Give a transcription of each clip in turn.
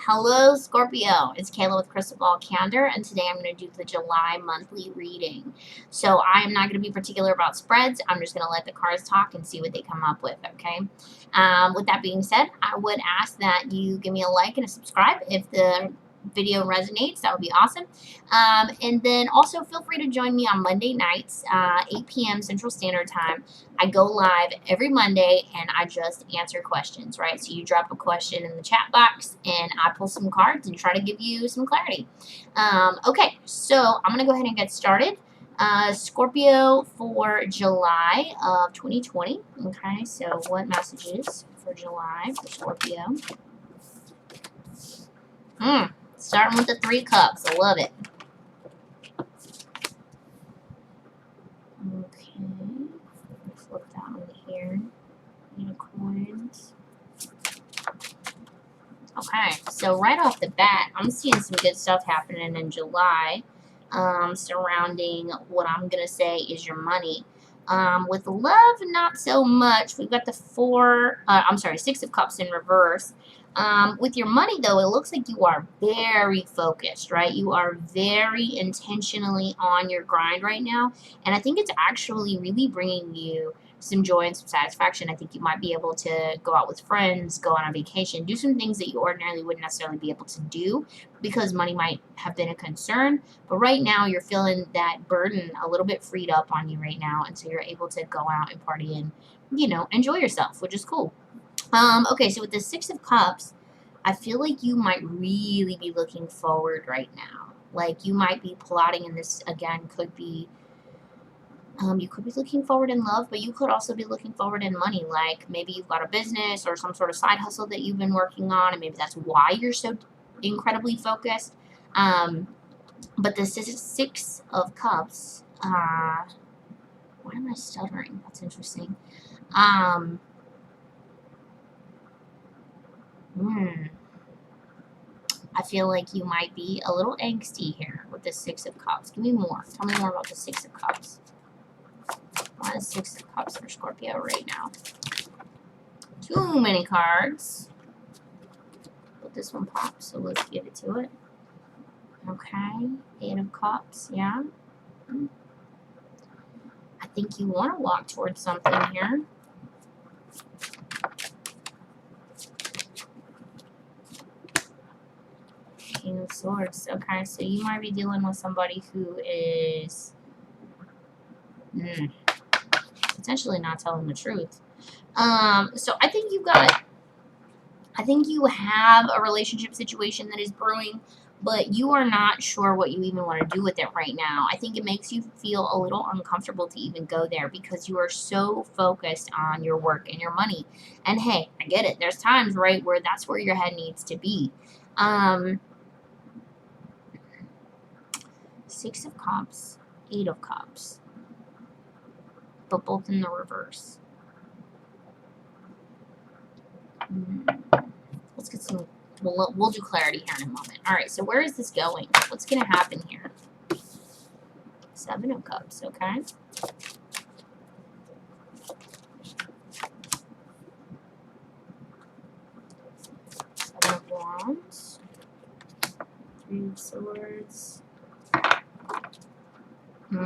Hello, Scorpio. It's Kayla with Crystal Ball Calendar, and today I'm going to do the July monthly reading. So I am not going to be particular about spreads. I'm just going to let the cards talk and see what they come up with, okay? With that being said, I would ask that you give me a like and a subscribe if the video resonates. That would be awesome. And then also feel free to join me on Monday nights, 8 p.m. Central Standard Time. I go live every Monday and I just answer questions, right? So you drop a question in the chat box and I pull some cards and try to give you some clarity. Okay, so I'm going to go ahead and get started. Scorpio for July of 2020. Okay, so what messages for July for Scorpio? Starting with the 3 cups. I love it. Okay. Flip that one here. Unicorns. Okay, so right off the bat, I'm seeing some good stuff happening in July surrounding what I'm going to say is your money. With love, not so much. We've got the 6 of Cups in reverse. With your money, though, it looks like you are very focused, right? You are very intentionally on your grind right now. And I think it's actually really bringing you some joy and some satisfaction. I think you might be able to go out with friends, go on a vacation, do some things that you ordinarily wouldn't necessarily be able to do because money might have been a concern. But right now, you're feeling that burden a little bit freed up on you right now. And so you're able to go out and party and, enjoy yourself, which is cool. Okay, so with the 6 of Cups, I feel like you might really be looking forward right now. Like you might be plotting, and this again could be, you could be looking forward in love, but you could also be looking forward in money. Like maybe you've got a business or some sort of side hustle that you've been working on, and maybe that's why you're so incredibly focused. But the 6 of Cups, why am I stuttering? That's interesting. I feel like you might be a little angsty here with the 6 of Cups. Give me more. Tell me more about the 6 of Cups. Why the 6 of Cups for Scorpio right now? Too many cards. But this one pops, so let's give it to it. Okay. 8 of Cups, yeah. I think you want to walk towards something here. King of Swords. Okay, so you might be dealing with somebody who is potentially not telling the truth. So I think you have a relationship situation that is brewing, but you are not sure what you even want to do with it right now. I think it makes you feel a little uncomfortable to even go there because you are so focused on your work and your money. And hey, I get it. There's times, right, where that's where your head needs to be. 6 of Cups, 8 of Cups, but both in the reverse. Let's get some, we'll do clarity here in a moment. All right, so where is this going? What's going to happen here? 7 of Cups, okay. 7 of Wands, 3 of Swords. I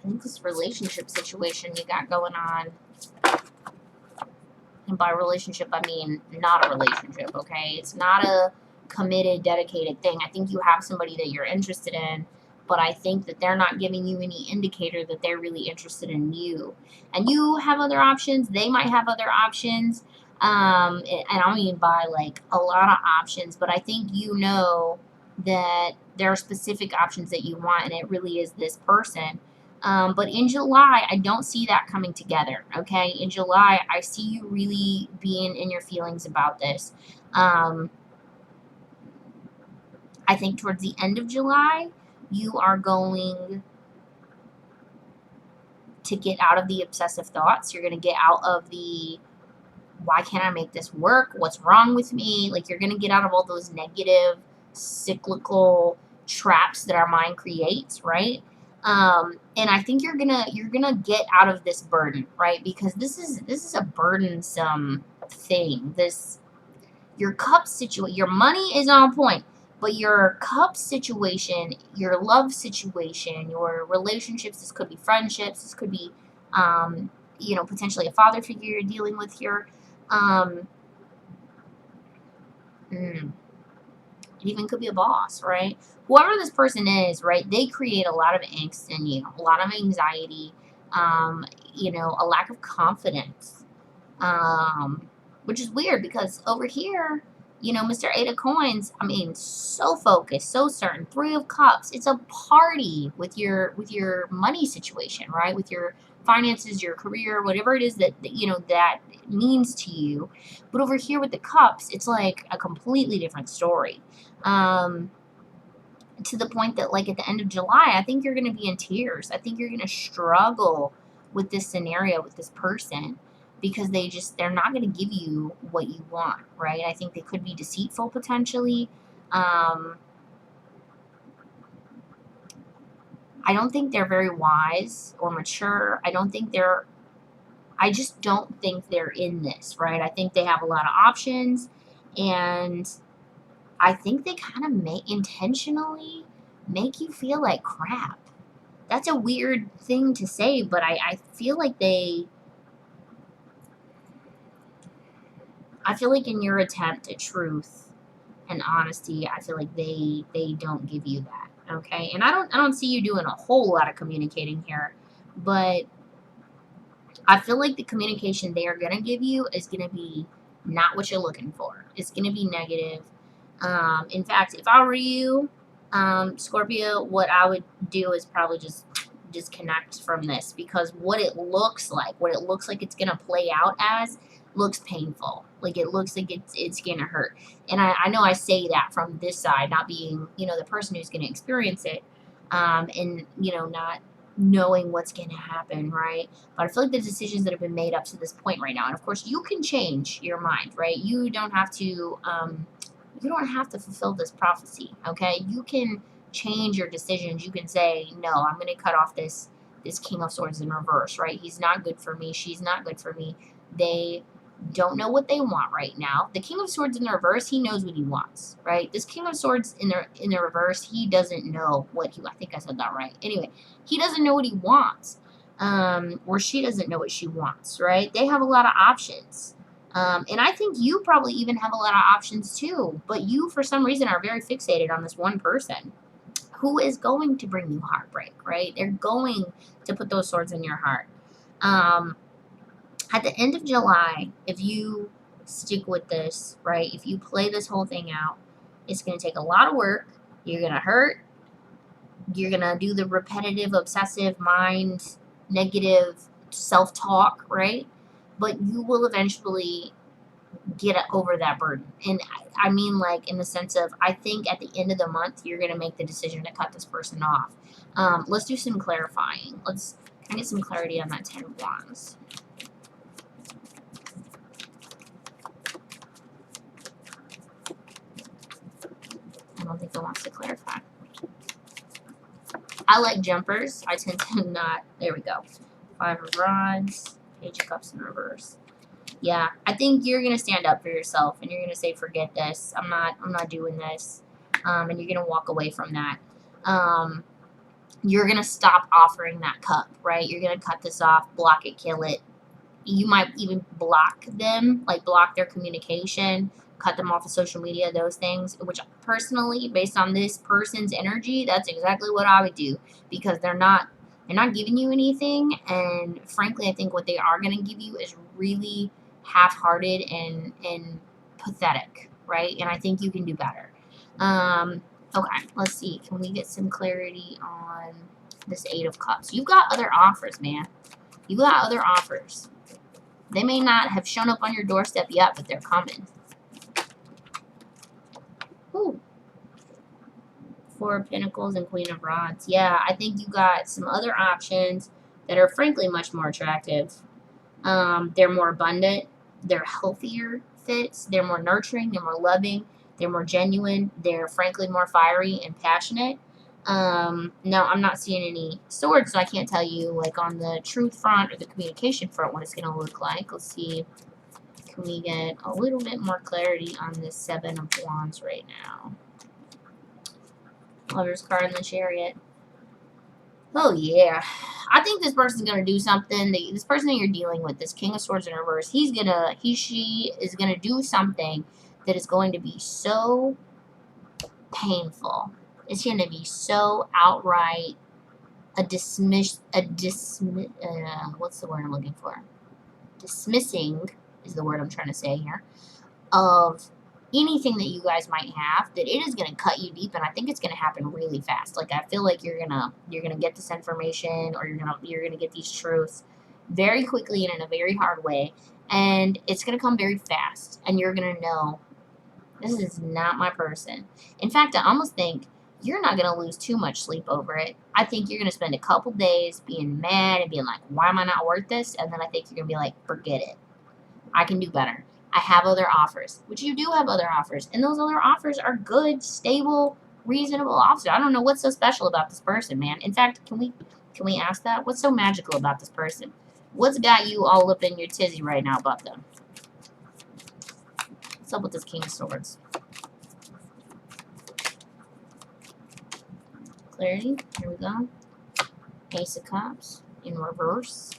think this relationship situation you got going on, and by relationship I mean not a relationship, okay? It's not a committed, dedicated thing. I think you have somebody that you're interested in, but I think that they're not giving you any indicator that they're really interested in you. And you have other options. They might have other options. And I mean by like a lot of options, but I think you know that there are specific options that you want, and it really is this person. But in July, I don't see that coming together, okay? In July, I see you really being in your feelings about this. I think towards the end of July, you are going to get out of the obsessive thoughts. You're going to get out of the, why can't I make this work? What's wrong with me? Like, you're going to get out of all those negative, cyclical traps that our mind creates, right? And I think you're gonna get out of this burden, right? Because this is a burdensome thing. This, your cup situation, your money is on point, but your cup situation, your love situation, your relationships, this could be friendships, this could be, you know, potentially a father figure you're dealing with here. It even could be a boss, right? Whoever this person is, right, they create a lot of angst in you, a lot of anxiety, you know, a lack of confidence, which is weird because over here, you know, Mr. Eight of Coins, I mean, so focused, so certain. Three of Cups, it's a party with your money situation, right? With your finances, your career, whatever it is that you know that means to you. But over here with the Cups, it's like a completely different story. Um, to the point that, like, at the end of July, I think you're going to be in tears. I think you're going to struggle with this scenario with this person because they're not going to give you what you want, right? I think they could be deceitful potentially. I don't think they're very wise or mature. I just don't think they're in this, right? I think they have a lot of options, and I think they kind of intentionally make you feel like crap. That's a weird thing to say, but I feel like I feel like in your attempt at truth and honesty, I feel like they don't give you that. Okay. And I don't see you doing a whole lot of communicating here, but I feel like the communication they are gonna give you is gonna be not what you're looking for. It's gonna be negative. In fact, if I were you, Scorpio, what I would do is probably just disconnect from this because what it looks like it's gonna play out as looks painful. Like it looks like it's gonna hurt. And I know I say that from this side, not being, you know, the person who's gonna experience it, and you know, not knowing what's gonna happen, right? But I feel like the decisions that have been made up to this point right now, and of course you can change your mind, right? You don't have to fulfill this prophecy, okay? You can change your decisions. You can say, no, I'm going to cut off this King of Swords in reverse, right? He's not good for me. She's not good for me. They don't know what they want right now. The King of Swords in the reverse, he knows what he wants, right? This King of Swords in the reverse, he doesn't know what I think I said that right. Anyway, he doesn't know what he wants. Or she doesn't know what she wants, right? They have a lot of options. And I think you probably even have a lot of options too, but you, for some reason, are very fixated on this one person who is going to bring you heartbreak, right? They're going to put those swords in your heart. At the end of July, if you stick with this, right, if you play this whole thing out, it's going to take a lot of work. You're going to hurt. You're going to do the repetitive, obsessive mind, negative self-talk, right? But you will eventually get over that burden. And I mean, like, in the sense of, I think at the end of the month, you're going to make the decision to cut this person off. Let's do some clarifying. Can I get some clarity on that 10 of Wands? I don't think it wants to clarify. I like jumpers. I tend to not. There we go. 5 of Rods. Page of Cups in reverse. Yeah, I think you're gonna stand up for yourself and you're gonna say, forget this. I'm not doing this. And you're gonna walk away from that. You're gonna stop offering that cup, right? You're gonna cut this off, block it, kill it. You might even block them, like block their communication, cut them off of social media, those things, which personally, based on this person's energy, that's exactly what I would do because they're not giving you anything. And frankly, I think what they are going to give you is really half-hearted and pathetic, right? And I think you can do better. Okay, let's see. Can we get some clarity on this 8 of Cups? You've got other offers, man. You got other offers. They may not have shown up on your doorstep yet, but they're coming. Ooh. 4 of Pentacles and Queen of Rods. Yeah, I think you got some other options that are frankly much more attractive. They're more abundant. They're healthier fits. They're more nurturing. They're more loving. They're more genuine. They're frankly more fiery and passionate. No, I'm not seeing any swords, so I can't tell you, like, on the truth front or the communication front what it's going to look like. Let's see. Can we get a little bit more clarity on this Seven of Wands right now? Lover's card in the Chariot. Oh, yeah. I think this person's going to do something. This person that you're dealing with, this King of Swords in reverse, she is going to do something that is going to be so painful. It's going to be so outright what's the word I'm looking for? Dismissing is the word I'm trying to say here, of anything that you guys might have, that it is going to cut you deep, and I think it's going to happen really fast. Like, I feel like you're gonna get this information, or you're gonna get these truths very quickly and in a very hard way, and it's going to come very fast, and you're going to know, this is not my person. In fact, I almost think you're not going to lose too much sleep over it. I think you're going to spend a couple days being mad and being like, why am I not worth this? And then I think you're going to be like, forget it. I can do better. I have other offers, which you do have other offers. And those other offers are good, stable, reasonable offers. I don't know what's so special about this person, man. In fact, can we ask that? What's so magical about this person? What's got you all up in your tizzy right now about them? What's up with this King of Swords? Clarity. Here we go. Ace of Cups in reverse.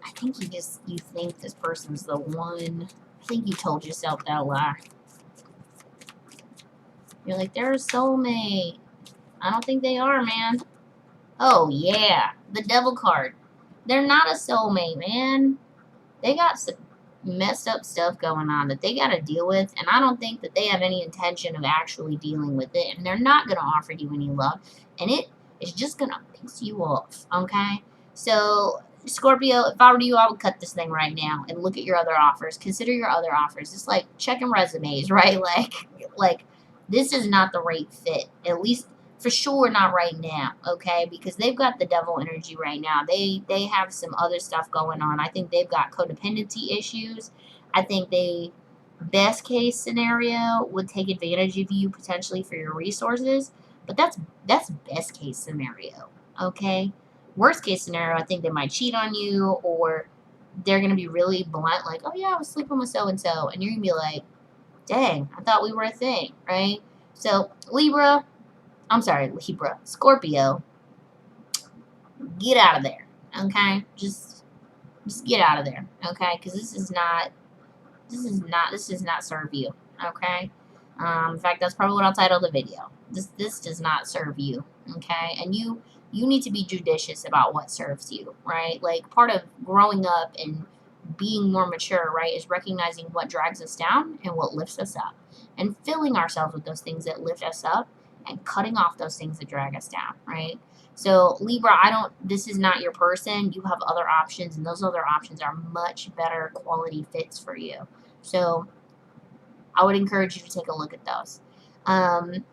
I think you think this person's the one. I think you told yourself that lie. You're like, they're a soulmate. I don't think they are, man. Oh, yeah. The Devil card. They're not a soulmate, man. They got some messed up stuff going on that they got to deal with, and I don't think that they have any intention of actually dealing with it, and they're not going to offer you any love, and it is just going to piss you off, okay? So, Scorpio, if I were you, I would cut this thing right now and look at your other offers. Consider your other offers. It's like checking resumes, right? Like this is not the right fit, at least for sure not right now, okay? Because they've got the devil energy right now. They have some other stuff going on. I think they've got codependency issues. I think they, best case scenario, would take advantage of you potentially for your resources. But that's best case scenario, okay? Worst case scenario, I think they might cheat on you, or they're going to be really blunt, like, oh yeah, I was sleeping with so-and-so. And you're going to be like, dang, I thought we were a thing, right? So, Scorpio, get out of there, okay? Just get out of there, okay? Because this does not serve you, okay? In fact, that's probably what I'll title the video. This does not serve you, okay? And you need to be judicious about what serves you, right? Like, part of growing up and being more mature, right, is recognizing what drags us down and what lifts us up, and filling ourselves with those things that lift us up, and cutting off those things that drag us down, right? So, Libra, this is not your person. You have other options, and those other options are much better quality fits for you. So, I would encourage you to take a look at those.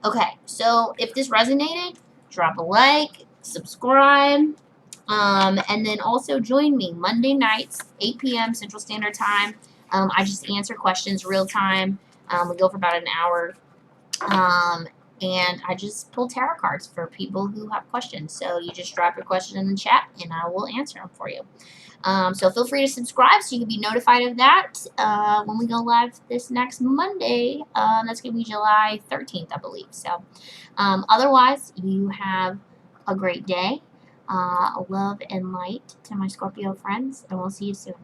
Okay, so if this resonated, drop a like, subscribe, and then also join me Monday nights, 8 p.m. Central Standard Time. I just answer questions real time. We go for about an hour. And I just pull tarot cards for people who have questions. So you just drop your question in the chat, and I will answer them for you. So feel free to subscribe so you can be notified of that when we go live this next Monday. That's going to be July 13th, I believe. So otherwise, you have a great day. Love and light to my Scorpio friends, and we'll see you soon.